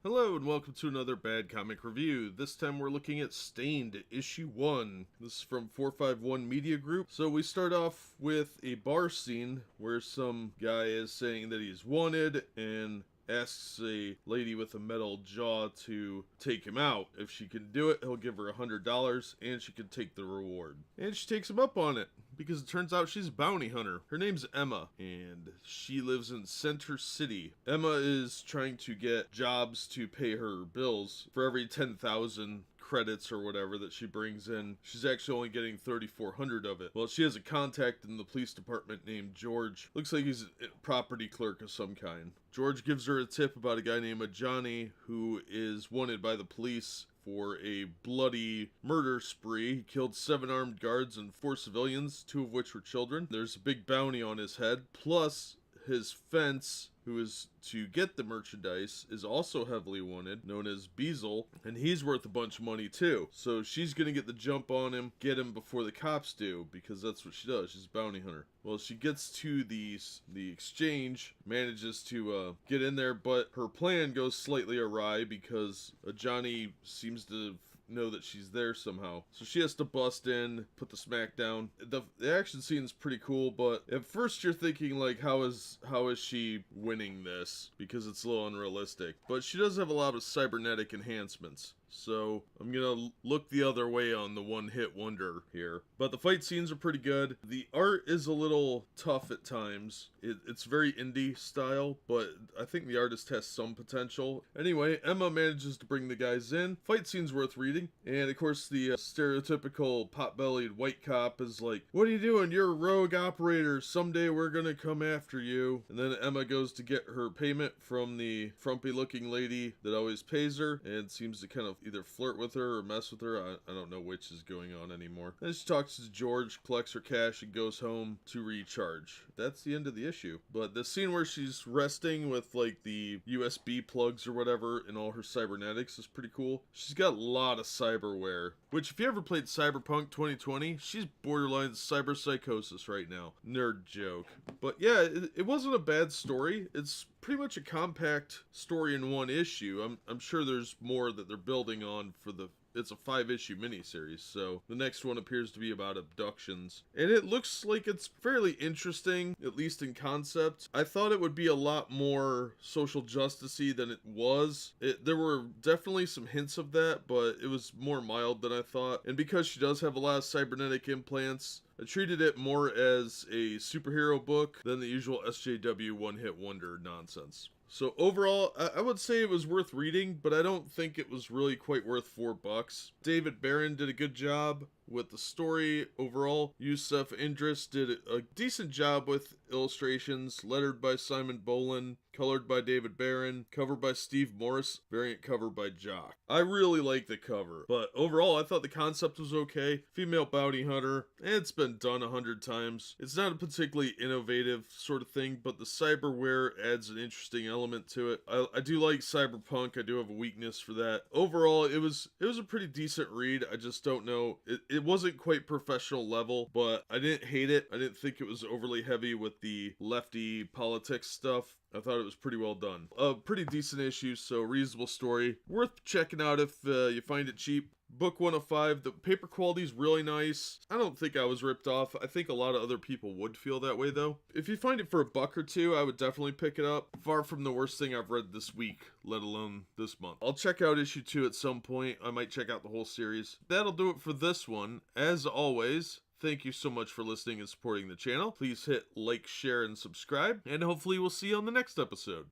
Hello and welcome to another Bad Comic Review. This time we're looking at Stained, Issue 1. This is from 451 Media Group. So we start off with a bar scene where some guy is saying that he's wanted and asks a lady with a metal jaw to take him out. If she can do it, he'll give her $100 and she can take the reward. And she takes him up on it because it turns out she's a bounty hunter. Her name's Emma and she lives in Center City. Emma is trying to get jobs to pay her bills. For every 10,000 credits or whatever that she brings in, she's actually only getting 3,400 of it. Well, she has a contact in the police department named George. Looks like he's a property clerk of some kind. George gives her a tip about a guy named Johnny who is wanted by the police for a bloody murder spree. He killed 7 armed guards and 4 civilians, 2 of which were children. There's a big bounty on his head, plus his fence, who is to get the merchandise, is also heavily wanted, known as Beazle, and he's worth a bunch of money too. So she's gonna get the jump on him, get him before the cops do, because that's what she does. She's a bounty hunter. Well, she gets to the exchange, manages to get in there, but her plan goes slightly awry because Johnny seems to know that she's there somehow. So she has to bust in, put the smack down. The action scene is pretty cool, but at first you're thinking like, how is she winning this? Because it's a little unrealistic. But she does have a lot of cybernetic enhancements. So I'm gonna look the other way on the one-hit wonder here. But the fight scenes are pretty good. The art is a little tough at times. It's very indie style, but I think the artist has some potential. Anyway, Emma manages to bring the guys in. Fight scene's worth reading. And of course the stereotypical pot-bellied white cop is like, "What are you doing? You're a rogue operator. Someday we're gonna come after you." And then Emma goes to get her payment from the frumpy-looking lady that always pays her and seems to kind of either flirt with her or mess with her. I don't know which is going on anymore. Then she talks to George, collects her cash, and goes home to recharge. That's the end of the issue. But the scene where she's resting with like the USB plugs or whatever and all her cybernetics is pretty cool. She's got a lot of cyberware, which if you ever played Cyberpunk 2020, she's borderline cyberpsychosis right now. Nerd joke. But yeah, it wasn't a bad story. It's pretty much a compact story in one issue. I'm sure there's more that they're building on for it's a 5-issue miniseries, so the next one appears to be about abductions. And it looks like it's fairly interesting, at least in concept. I thought it would be a lot more social justice-y than it was. There were definitely some hints of that, but it was more mild than I thought. And because she does have a lot of cybernetic implants, I treated it more as a superhero book than the usual SJW one-hit wonder nonsense. So overall, I would say it was worth reading, but I don't think it was really quite worth $4. David Barron did a good job with the story overall. Yusuf Idris did a decent job with illustrations, lettered by Simon Bolin, colored by David Barron, cover by Steve Morris, variant cover by Jock. I really like the cover, but overall I thought the concept was okay. Female bounty hunter, it's been done 100 times. It's not a particularly innovative sort of thing, but the cyberware adds an interesting element to it. I do like cyberpunk. I do have a weakness for that. Overall, it was a pretty decent read. I just don't know. It wasn't quite professional level, but I didn't hate it. I didn't think it was overly heavy with the lefty politics stuff. I thought it was pretty well done. A pretty decent issue, so reasonable story. Worth checking out if you find it cheap. Book 105, the paper quality is really nice. I don't think I was ripped off. I think a lot of other people would feel that way though. If you find it for $1 or $2, I would definitely pick it up. Far from the worst thing I've read this week, let alone this month. I'll check out issue 2 at some point. I might check out the whole series. That'll do it for this one. As always, thank you so much for listening and supporting the channel. Please hit like, share, and subscribe, and hopefully we'll see you on the next episode.